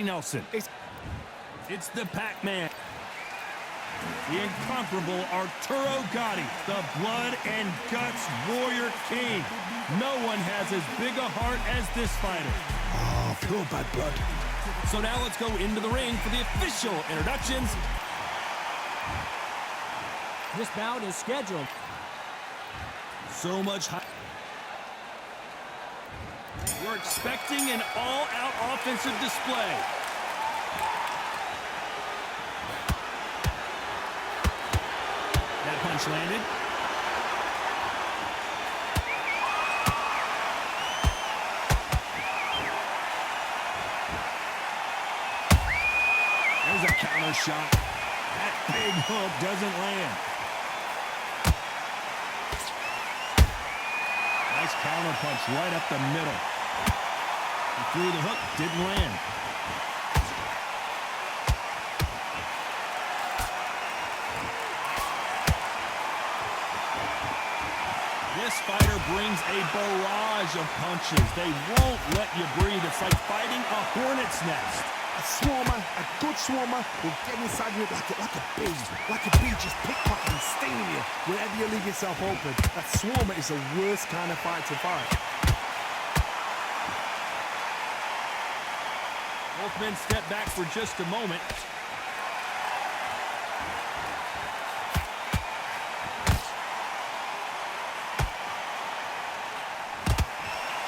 Nelson. It's the Pac-Man. The incomparable Arturo Gatti, the blood and guts warrior king. No one has as big a heart as this fighter. Oh, pure bad blood. So now let's go into the ring for the official introductions. This bout is scheduled. So much hype. We're expecting an all-out offensive display. That punch landed. There's a counter shot. That big hook doesn't land. Nice counter punch right up the middle. He threw the hook, didn't land. This fighter brings a barrage of punches. They won't let you breathe. It's like fighting a hornet's nest. A swarmer, a good swarmer, will get inside you like a bee. Like a bee just pickpocketing, stinging you wherever you leave yourself open. A swarmer is the worst kind of fight to fight. Both men step back for just a moment.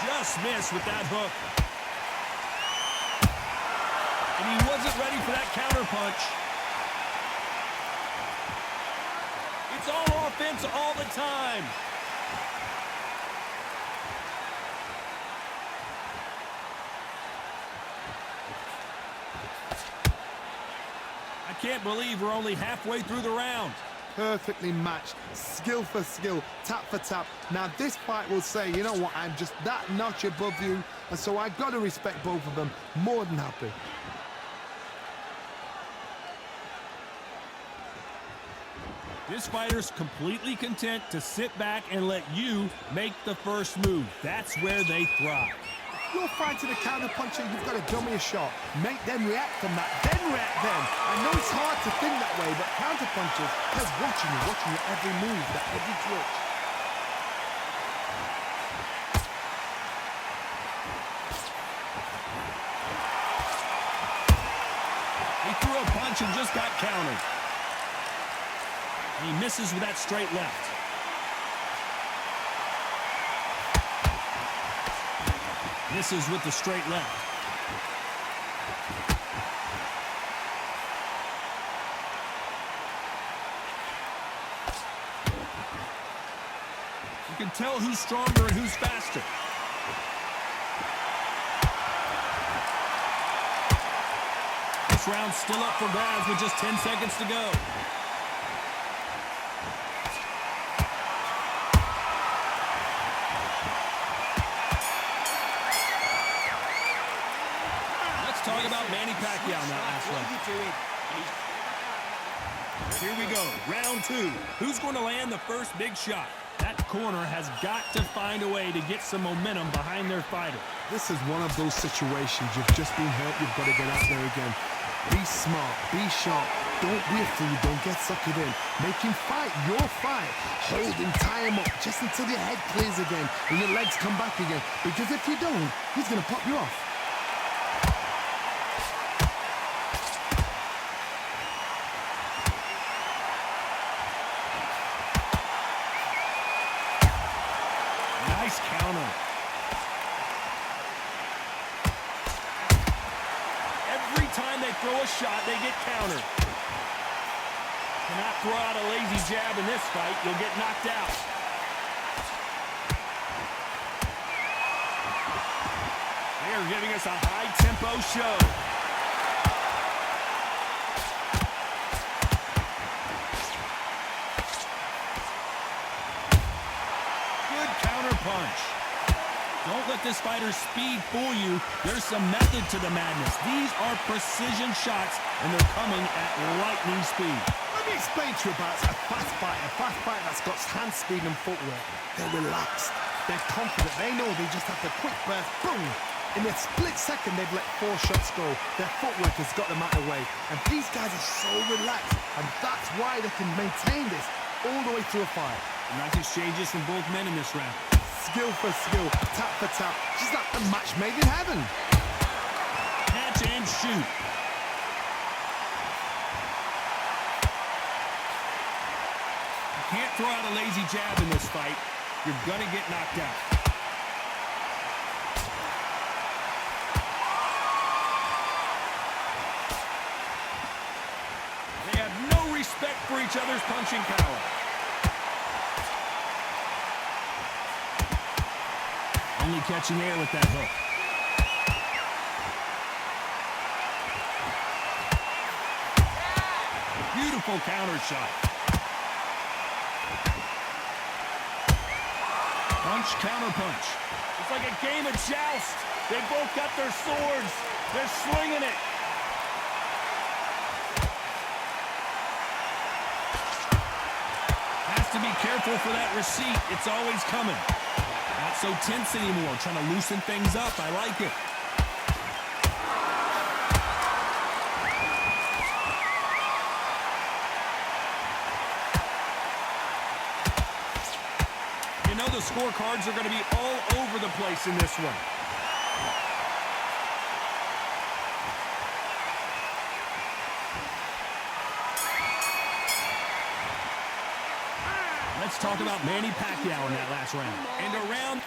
Just missed with that hook. And he wasn't ready for that counter punch. It's all offense all the time. I can't believe we're only halfway through the round. Perfectly matched, skill for skill, tap for tap. Now this fight will say, you know what, I'm just that notch above you, and so I've got to respect both of them. More than happy. This fighter's completely content to sit back and let you make the first move. That's where they thrive. If you're fighting a counter puncher, you've got to dummy a shot. Make them react from that, then react then. I know it's hard to think that way, but counter punchers, they're watching your every move, that every twitch. He threw a punch and just got countered. He misses with that straight left. Misses with the straight left. You can tell who's stronger and who's faster. This round's still up for grabs with just 10 seconds to go. Talk about Manny Pacquiao now, Ashley. Here we go, round two. Who's going to land the first big shot? That corner has got to find a way to get some momentum behind their fighter. This is one of those situations. You've just been hurt, you've got to get out there again. Be smart, be sharp. Don't be a fool, don't get suckered in. Make him fight your fight. Hold him, tie him up, just until your head clears again and your legs come back again. Because if you don't, he's going to pop you off. Nice counter. Every time they throw a shot, they get countered. Cannot throw out a lazy jab in this fight. You'll get knocked out. They are giving us a high-tempo show. Good counter punch. Don't let this fighter's speed fool you. There's some method to the madness. These are precision shots, and they're coming at lightning speed. Let me explain to you about a fast fight that's got hand speed and footwork. They're relaxed. They're confident. They know they just have to quick burst, boom, In a split second, they've let 4 shots go. Their footwork has got them out of the way. And these guys are so relaxed. And that's why they can maintain this all the way through a fight. Nice exchanges from both men in this round. Skill for skill, tap for tap. Just like a match made in heaven. Catch and shoot. You can't throw out a lazy jab in this fight. You're gonna get knocked out. They have no respect for each other's punching power. Only catching air with that hook. Beautiful counter shot. Punch, counter punch. It's like a game of joust. They both got their swords. They're swinging it. Has to be careful for that receipt. It's always coming. Not so tense anymore, trying to loosen things up. I like it. You know the scorecards are going to be all over the place in this one. Let's talk about Manny Pacquiao in that last round. And around...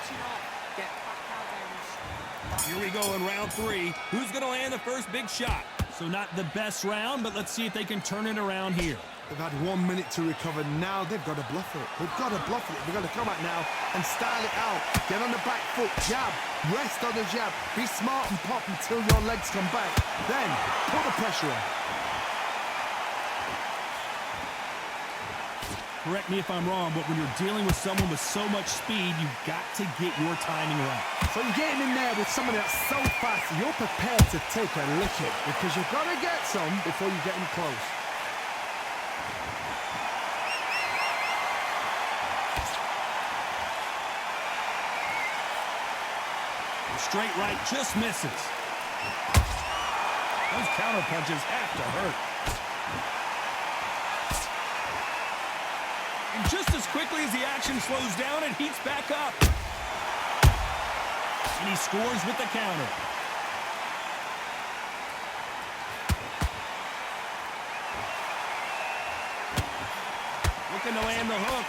Here we go in round 3. Who's going to land the first big shot? So not the best round, but let's see if they can turn it around here. They've had 1 minute to recover. Now they've got to bluff it. They've got to bluff it. They've got to come out now and style it out. Get on the back foot, jab, rest on the jab. Be smart and pop until your legs come back. Then put the pressure on. Correct me if I'm wrong, but when you're dealing with someone with so much speed, you've got to get your timing right. So you're getting in there with someone that's so fast, you're prepared to take a licking because you've got to get some before you get in close. Straight right just misses. Those counter punches have to hurt. And just as quickly as the action slows down, it heats back up. And he scores with the counter. Looking to land the hook.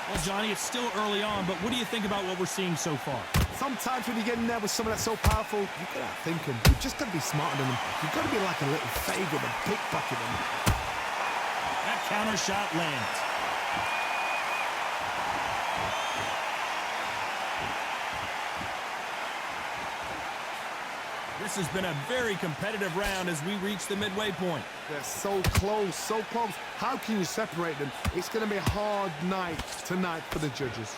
Well, Johnny, it's still early on, but what do you think about what we're seeing so far? Sometimes when you get in there with someone that's so powerful, you've got to think him. You've just got to be smarter than them. You've got to be like a little favor and pickpocket them. That counter shot lands. This has been a very competitive round as we reach the midway point. They're so close, so close. How can you separate them? It's going to be a hard night tonight for the judges.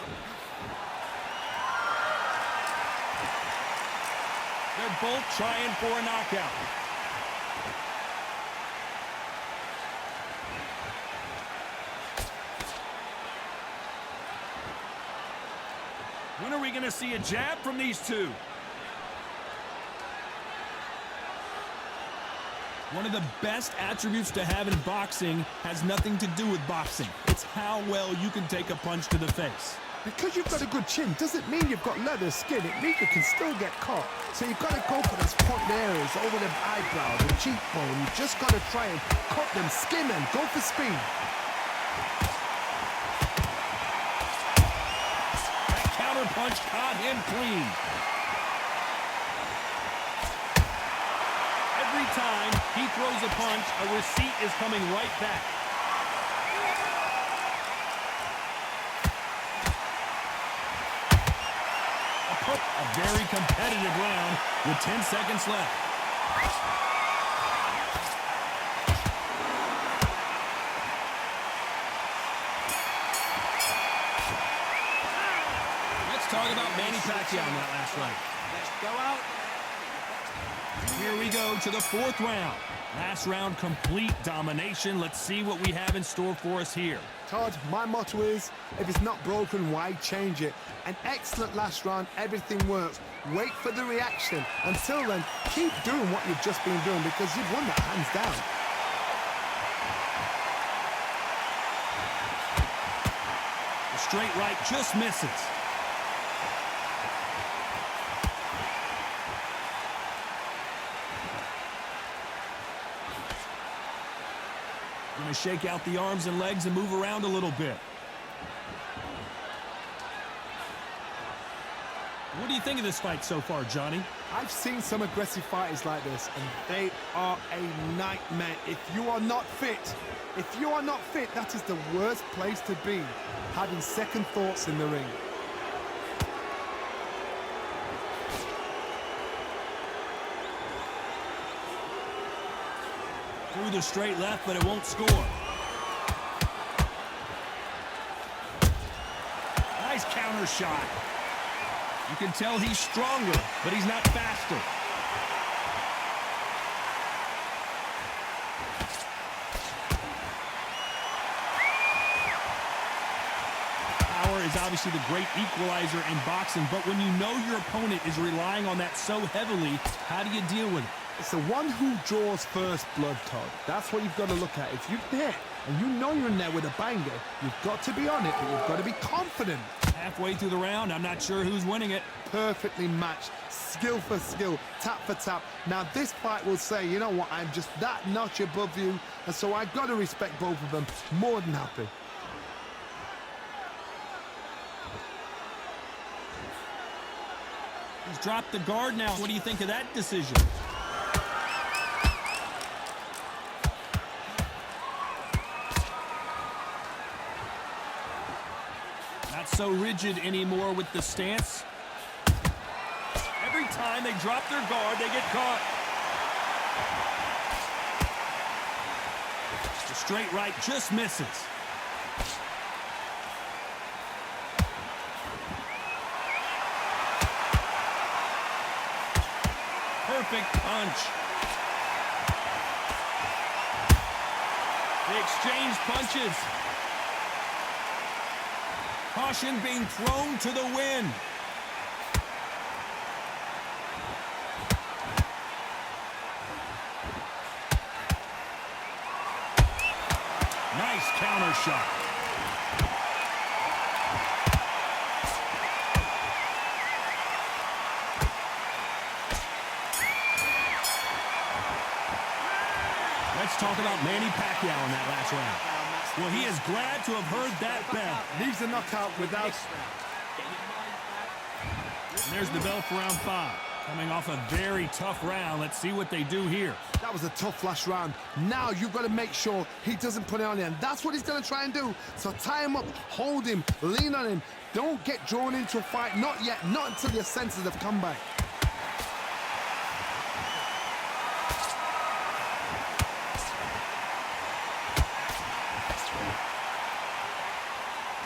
They're both trying for a knockout. When are we going to see a jab from these two? One of the best attributes to have in boxing has nothing to do with boxing. It's how well you can take a punch to the face. Because you've got a good chin doesn't mean you've got leather skin. It means you can still get caught. So you've got to go for those point areas over the eyebrow, the cheekbone. You've just got to try and cut them, skin them, go for speed. That counter punch caught him clean. Every time he throws a punch, a receipt is coming right back. A very competitive round with 10 seconds left. Let's talk about Manny Pacquiao in that last round. Let's go out. Here we go to the 4th round. Last round, complete domination. Let's see what we have in store for us here. Todd, my motto is, if it's not broken, why change it? An excellent last round, everything works. Wait for the reaction. Until then, keep doing what you've just been doing because you've won that hands down. The straight right just misses. Going to shake out the arms and legs and move around a little bit. What do you think of this fight so far, Johnny? I've seen some aggressive fighters like this, and they are a nightmare. If you are not fit, that is the worst place to be, having second thoughts in the ring. Through the straight left, but it won't score. Nice counter shot. You can tell he's stronger, but he's not faster. Power is obviously the great equalizer in boxing, but when you know your opponent is relying on that so heavily, how do you deal with it? It's the one who draws first blood, Todd. That's what you've got to look at. If you're there and you know you're in there with a banger, you've got to be on it, but you've got to be confident. Halfway through the round, I'm not sure who's winning it. Perfectly matched, skill for skill, tap for tap. Now this fight will say, you know what, I'm just that notch above you, and so I've got to respect both of them. More than happy. He's dropped the guard now. What do you think of that decision? Not so rigid anymore with the stance. Every time they drop their guard, they get caught. The straight right just misses. Perfect punch. They exchange punches. Caution being thrown to the wind. Nice counter shot. Let's talk about Manny Pacquiao in that last round. Well, he is glad to have heard that bell. Leaves a knockout without... And there's the bell for round 5. Coming off a very tough round. Let's see what they do here. That was a tough last round. Now you've got to make sure he doesn't put it on you, and that's what he's going to try and do. So tie him up, hold him, lean on him. Don't get drawn into a fight. Not yet. Not until your senses have come back.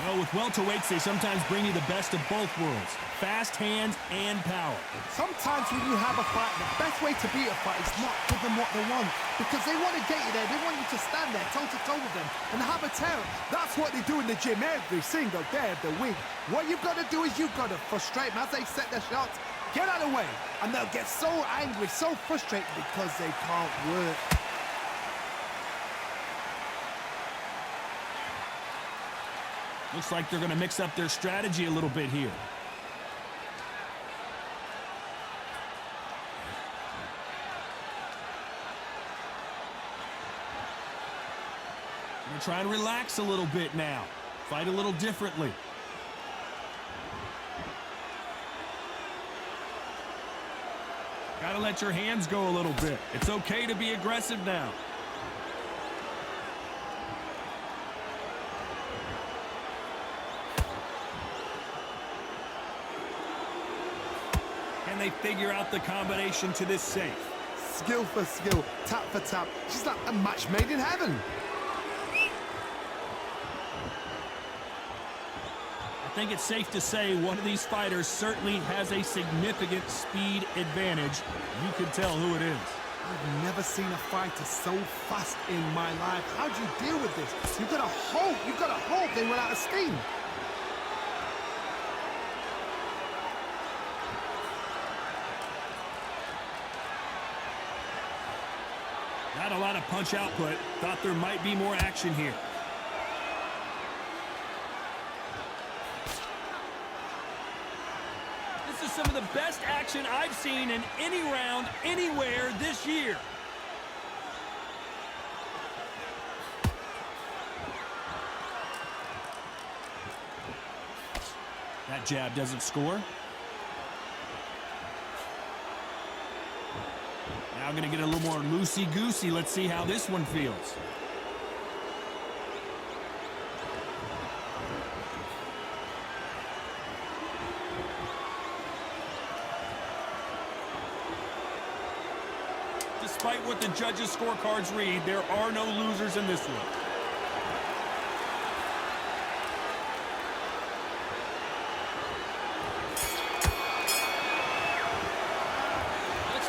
Well, with welterweights, they sometimes bring you the best of both worlds. Fast hands and power. Sometimes when you have a fight, the best way to beat a fight is not give them what they want. Because they want to get you there. They want you to stand there toe-to-toe with them and have a tear. That's what they do in the gym every single day of the week. What you've got to do is you've got to frustrate them as they set their shots. Get out of the way. And they'll get so angry, so frustrated because they can't work. Looks like they're going to mix up their strategy a little bit here. They're trying to relax a little bit now. Fight a little differently. Got to let your hands go a little bit. It's okay to be aggressive now. Can they figure out the combination to this safe? Skill for skill, tap for tap. She's like a match made in heaven. I think it's safe to say one of these fighters certainly has a significant speed advantage. You can tell who it is. I've never seen a fighter so fast in my life. How do you deal with this? You've got to hope they run out of steam. Not a lot of punch output. Thought there might be more action here. This is some of the best action I've seen in any round, anywhere this year. That jab doesn't score. Now going to get a little more loosey-goosey. Let's see how this one feels. Despite what the judges' scorecards read, there are no losers in this one.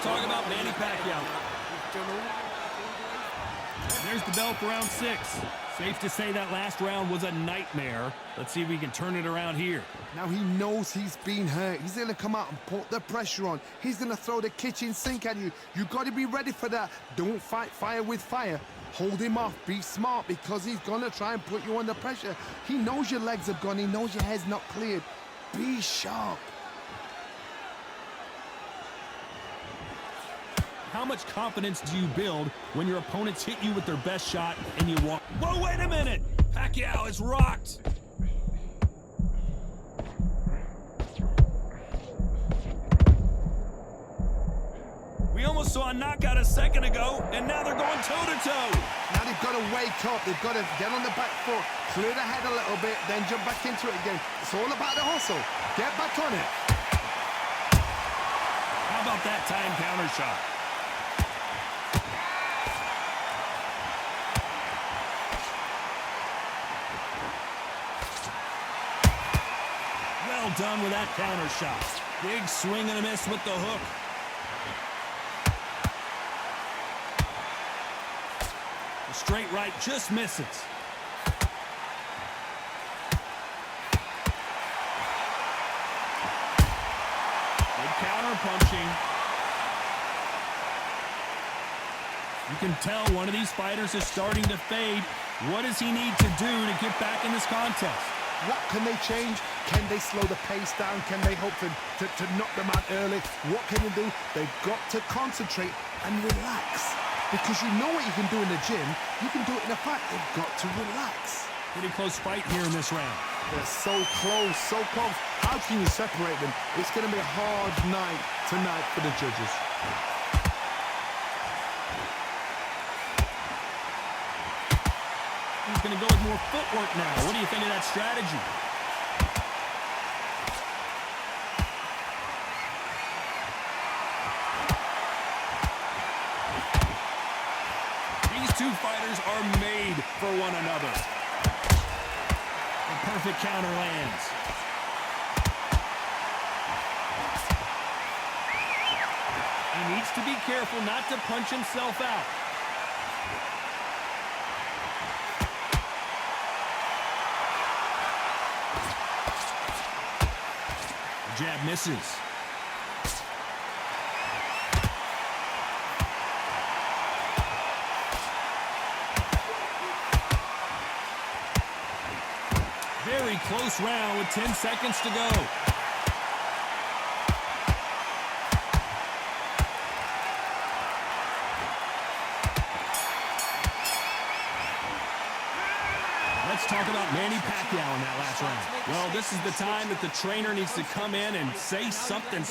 Talk about Manny Pacquiao. There's the bell for round 6. Safe to say that last round was a nightmare. Let's see if we can turn it around here. Now he knows he's been hurt. He's going to come out and put the pressure on. He's going to throw the kitchen sink at you. You've got to be ready for that. Don't fight fire with fire. Hold him off. Be smart because he's going to try and put you under pressure. He knows your legs are gone. He knows your head's not cleared. Be sharp. How much confidence do you build when your opponents hit you with their best shot and you walk? Whoa, wait a minute! Pacquiao is rocked! We almost saw a knockout a second ago, and now they're going toe-to-toe. Now they've got to wake up. They've got to get on the back foot, clear the head a little bit, then jump back into it again. It's all about the hustle. Get back on it. How about that time counter shot? Well done with that counter shot. Big swing and a miss with the hook. The straight right just misses. Good counter punching. You can tell one of these fighters is starting to fade. What does he need to do to get back in this contest? What can they change? Can they slow the pace down? Can they hope to knock them out early? What can they do? They've got to concentrate and relax. Because you know what you can do in the gym, you can do it in a fight. They've got to relax. Pretty close fight here in this round. They're so close, so close. How can you separate them? It's going to be a hard night tonight for the judges. He's going to go with more footwork now. What do you think of that strategy? These two fighters are made for one another. The perfect counter lands. He needs to be careful not to punch himself out. Jab misses. Very close round with 10 seconds to go. Let's talk about Manny Pacquiao in that last round. Well, this is the time that the trainer needs to come in and say something.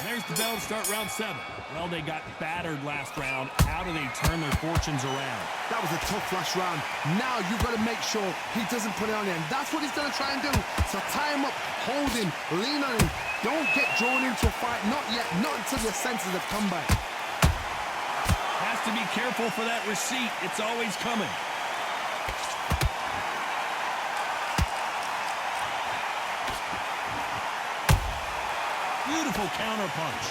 There's the bell to start round 7. Well, they got battered last round. How do they turn their fortunes around? That was a tough last round. Now you've got to make sure he doesn't put it on him. That's what he's going to try and do. So tie him up, hold him, lean on him. Don't get drawn into a fight. Not yet. Not until your senses have come back. Has to be careful for that receipt. It's always coming. Beautiful counter punch.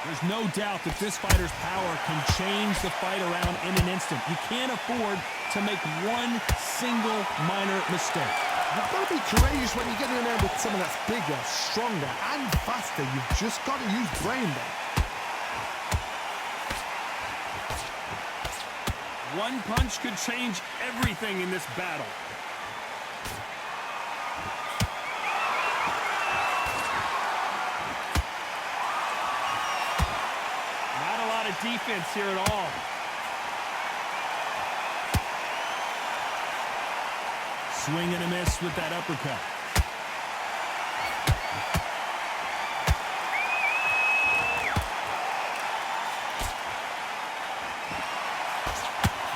There's no doubt that this fighter's power can change the fight around in an instant. You can't afford to make one single minor mistake. You've got to be courageous when you get in there with someone that's bigger, stronger, and faster. You've just got to use brain there. One punch could change everything in this battle. Not a lot of defense here at all. Swing and a miss with that uppercut.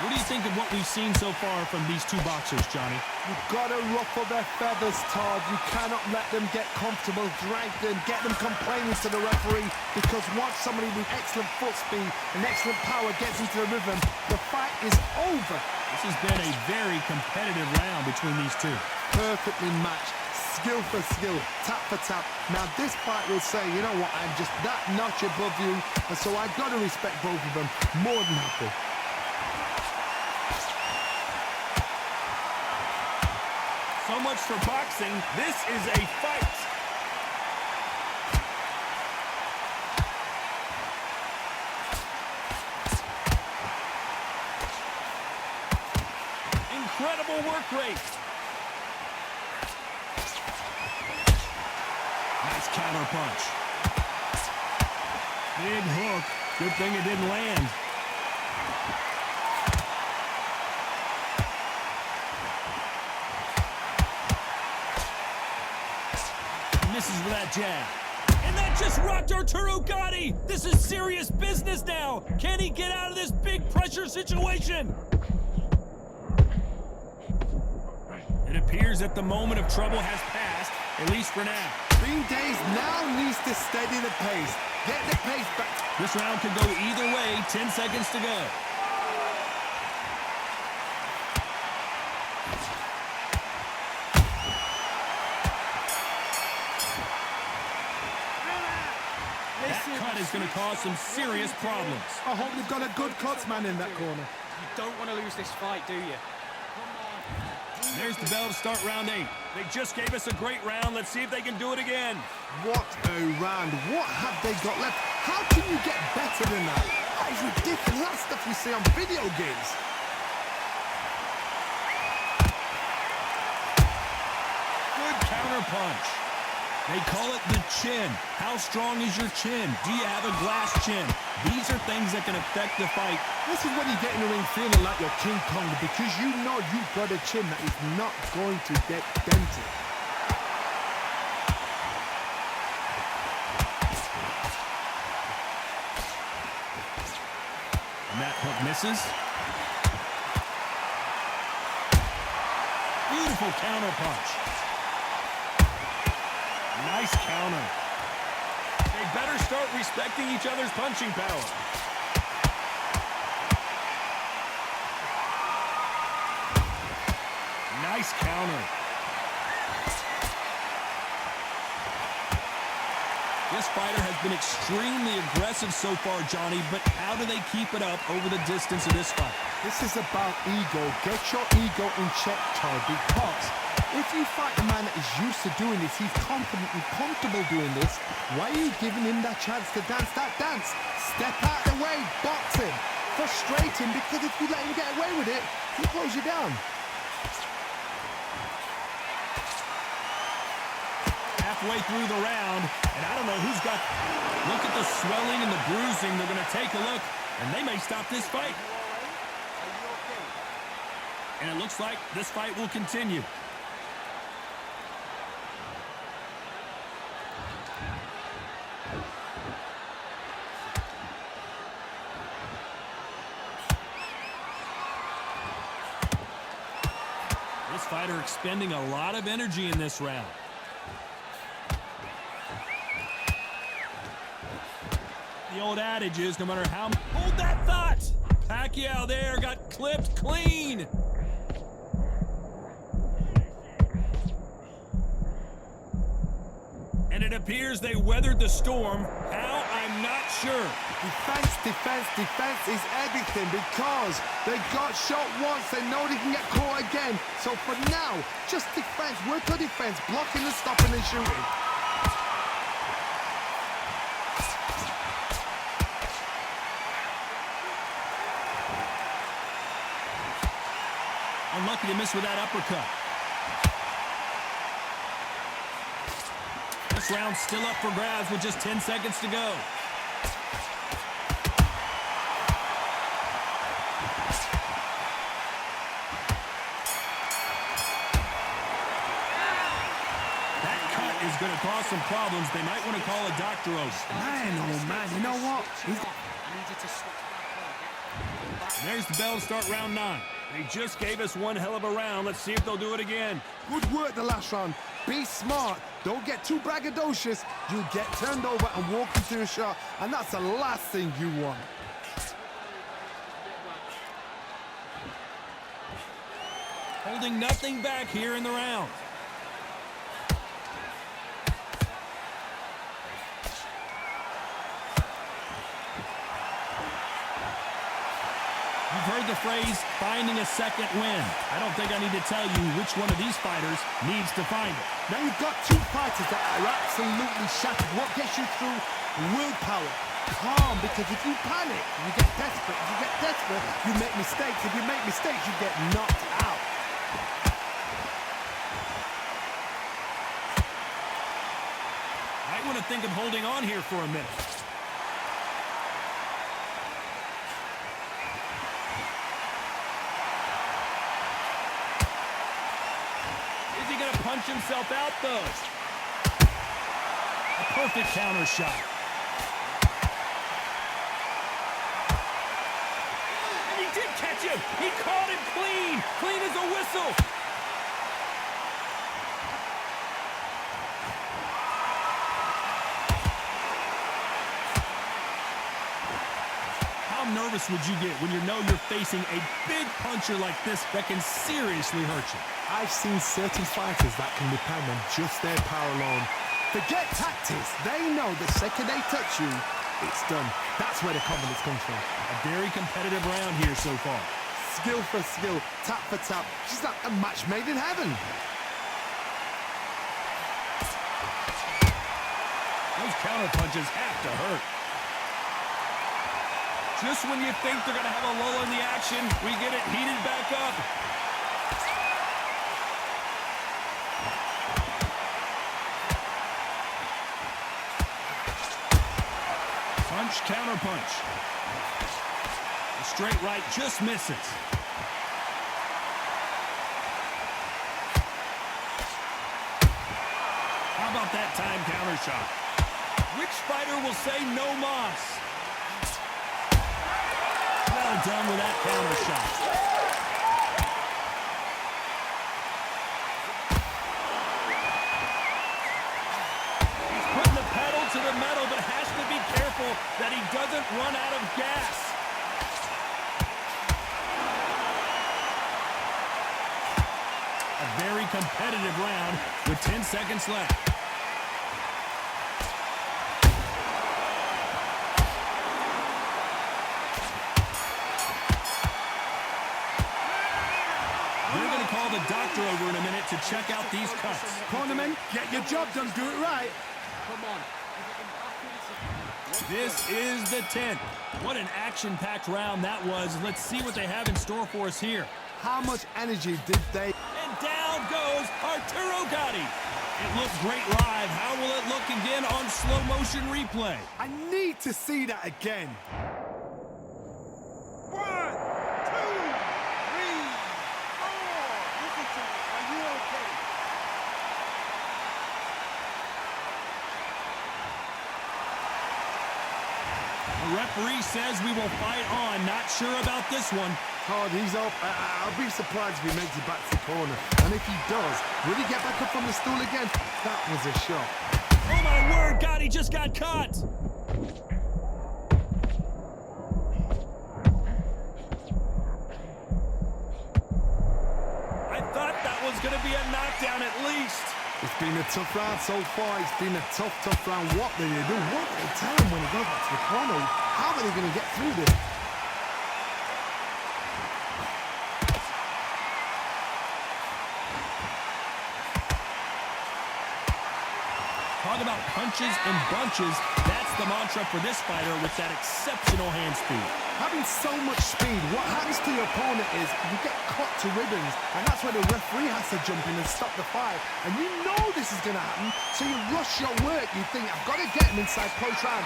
What do you think of what we've seen so far from these two boxers, Johnny? You've got to ruffle their feathers, Todd. You cannot let them get comfortable, drag them, get them complaining to the referee, because once somebody with excellent foot speed and excellent power gets into the rhythm, the fight is over. This has been a very competitive round between these two. Perfectly matched, skill for skill, tap for tap. Now this fight will say, you know what, I'm just that notch above you, and so I've got to respect both of them more than happy. So much for boxing. This is a fight. Incredible work rate. Nice counter punch. Big hook. Good thing it didn't land. Misses with that jab. And that just rocked Arturo Gatti. This is serious business now. Can he get out of this big pressure situation? It appears that the moment of trouble has passed, at least for now. Green Days now needs to steady the pace. Get the pace back. This round could go either way. 10 seconds to go. That cut is going to cause some serious problems. I hope you've got a good cutsman in that corner. You don't want to lose this fight, do you? There's the bell to start round 8. They just gave us a great round. Let's see if they can do it again. What a round. What have they got left? How can you get better than that? That is ridiculous. That's stuff we see on video games. Good counter punch. They call it the chin. How strong is your chin? Do you have a glass chin? These are things that can affect the fight. This is when you get in the ring feeling like you're King Kong, because you know you've got a chin that is not going to get dented. And that hook misses. Beautiful counter punch. Nice counter. They better start respecting each other's punching power. Nice counter. This fighter has been extremely aggressive so far, Johnny, but how do they keep it up over the distance of this fight? This is about ego. Get your ego in check, Todd, because if you fight a man that is used to doing this, he's confident and comfortable doing this, why are you giving him that chance to dance that dance? Step out of the way, box him, frustrate him, because if you let him get away with it, he'll close you down. Halfway through the round, and I don't know who's got... Look at the swelling and the bruising. They're going to take a look, and they may stop this fight. And it looks like this fight will continue. This fighter expending a lot of energy in this round. The old adage is no matter how... Hold that thought! Pacquiao there got clipped clean. And it appears they weathered the storm. How? I'm not sure. Defense, defense, defense is everything because they got shot once. They know they can get caught again. So for now, just defense. Work on defense, blocking and stopping and shooting. Unlucky to miss with that uppercut. This round's still up for grabs with just 10 seconds to go. That cut is going to cause some problems. They might want to call a doctor over. Man, oh man, you know what? There's the bell to start round 9. They just gave us one hell of a round. Let's see if they'll do it again. Good work the last round. Be smart. Don't get too braggadocious. You'll get turned over and walk into a shot, and that's the last thing you want. Holding nothing back here in the round. You've heard the phrase, finding a second win. I don't think I need to tell you which one of these fighters needs to find it. Now you've got two fighters that are absolutely shattered. What gets you through? Willpower. Calm, because if you panic, you get desperate. If you get desperate, you make mistakes. If you make mistakes, you get knocked out. I want to think of holding on here for a minute. Punch himself out, though. A perfect counter shot. And he did catch him. He caught him clean. Clean as a whistle. How nervous would you get when you know you're facing a big puncher like this that can seriously hurt you? I've seen certain fighters that can depend on just their power alone. Forget tactics. They know the second they touch you, it's done. That's where the confidence comes from. A very competitive round here so far. Skill for skill, tap for tap. She's like a match made in heaven. Those counter punches have to hurt. Just when you think they're going to have a lull in the action, we get it heated back up. Punch, counter punch. The straight right just misses. How about that time counter shot? Which fighter will say no mas? Well done with that counter shot. He's putting the pedal to the metal, but has to be careful that he doesn't run out of gas. A very competitive round with 10 seconds left. They're going to call the doctor over in a minute to check out these cuts. Cornerman, get your job done, do it right. Come on. This is the 10th. What an action-packed round that was. Let's see what they have in store for us here. How much energy did they... And down goes Arturo Gatti. It looked great live. How will it look again on slow-motion replay? I need to see that again. 1, 2, 3, 4. Listen to me. Are you okay? The referee says we will fight on. Not sure about this one. Hard, he's up. I'll be surprised if he makes it back to the corner. And if he does, will he get back up from the stool again? That was a shot. Oh my word, Gatti just got caught. I thought that was going to be a knockdown at least. It's been a tough round so far. It's been a tough, tough round. What do they do? What do they tell him when he goes back to the corner? How are they going to get through this? Talk about punches and bunches. That's the mantra for this fighter with that exceptional hand speed. Having so much speed, what happens to your opponent is you get cut to ribbons, and that's where the referee has to jump in and stop the fight. And you know this is going to happen, so you rush your work. You think, I've got to get him inside close round.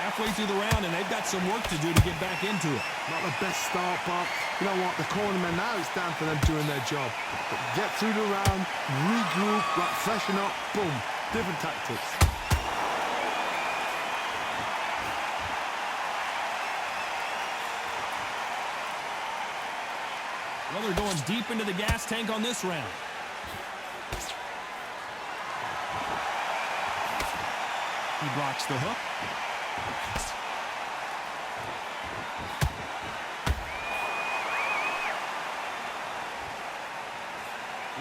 Halfway through the round, and they've got some work to do to get back into it. Not the best start, but you know what? The cornermen now, it's down to them doing their job. But get through the round, regroup, like freshen up, boom. Different tactics. Well, they're going deep into the gas tank on this round. He blocks the hook.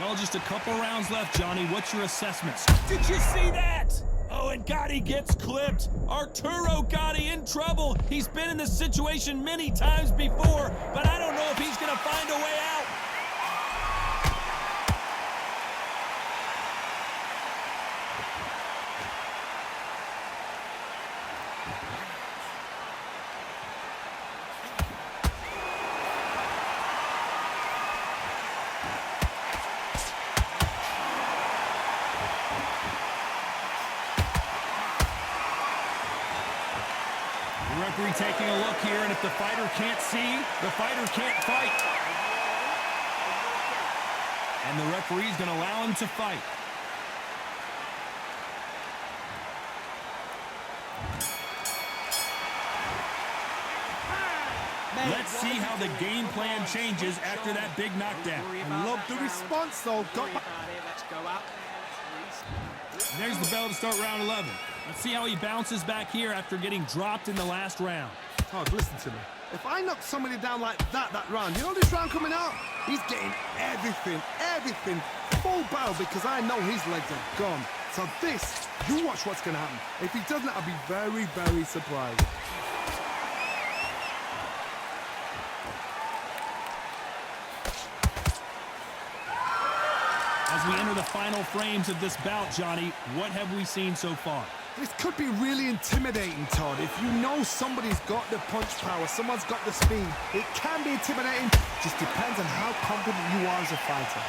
Well, just a couple rounds left, Johnny. What's your assessments? Did you see that? Oh, and Gatti gets clipped. Arturo Gatti in trouble. He's been in this situation many times before, but I don't know if he's going to find a way out. The referee taking a look here, and if the fighter can't see, the fighter can't fight. And the referee's going to allow him to fight. Let's see how the game plan changes after that big knockdown. I love the response, though. Let's go out. There's the bell to start round 11. Let's see how he bounces back here after getting dropped in the last round. Todd, listen to me. If I knock somebody down like that round, you know this round coming out? He's getting everything, full barrel, because I know his legs are gone. So this, you watch what's going to happen. If he doesn't, I'll be very, very surprised. As we enter the final frames of this bout, Johnny, what have we seen so far? This could be really intimidating, Todd. If you know somebody's got the punch power, someone's got the speed, it can be intimidating. Just depends on how confident you are as a fighter.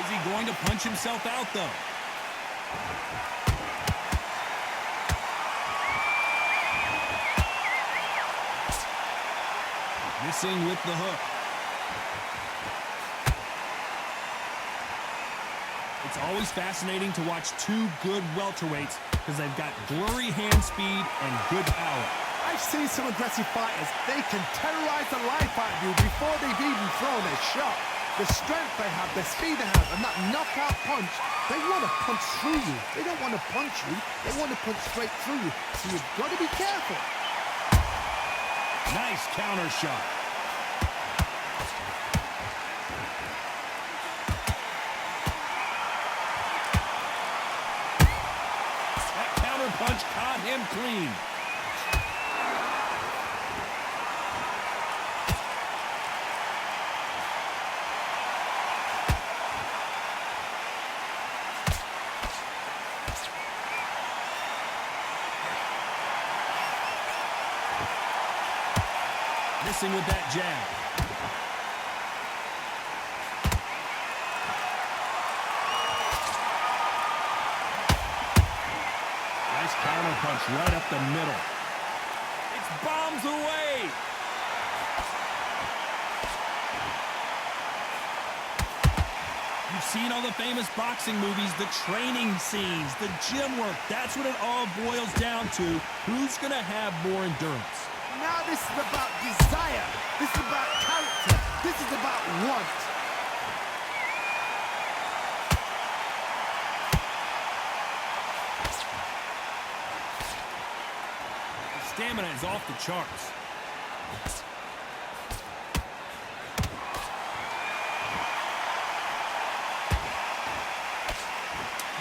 Is he going to punch himself out, though? Missing with the hook. It's always fascinating to watch two good welterweights because they've got blurry hand speed and good power. I've seen some aggressive fighters. They can terrorize the life out of you before they've even thrown a shot. The strength they have, the speed they have, and that knockout punch, they want to punch through you. They don't want to punch you. They want to punch straight through you. So you've got to be careful. Nice counter shot. That counter punch caught him clean. Missing with that jab. Nice counter punch right up the middle. It's bombs away. You've seen all the famous boxing movies, the training scenes, the gym work. That's what it all boils down to. Who's going to have more endurance? Now this is about desire. This is about character. This is about want. stamina is off the charts.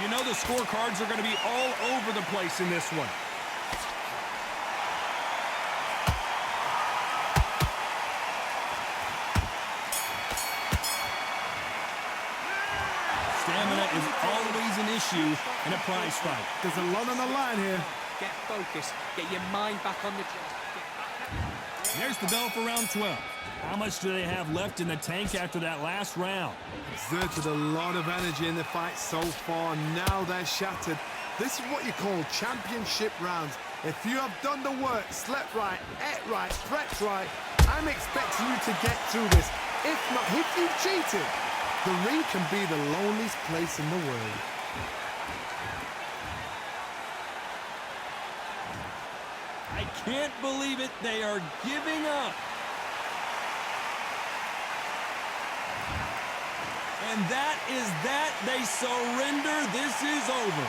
You know the scorecards are going to be all over the place in this one. Stamina is always an issue in a prize fight. There's a lot on the line here. Get focused. Get your mind back on the job. There's the bell for round 12. How much do they have left in the tank after that last round? Exerted a lot of energy in the fight so far. Now they're shattered. This is what you call championship rounds. If you have done the work, slept right, ate right, prepped right, I'm expecting you to get through this. If not, if you've cheated, the ring can be the loneliest place in the world. I can't believe it. They are giving up. And that is that. They surrender. This is over.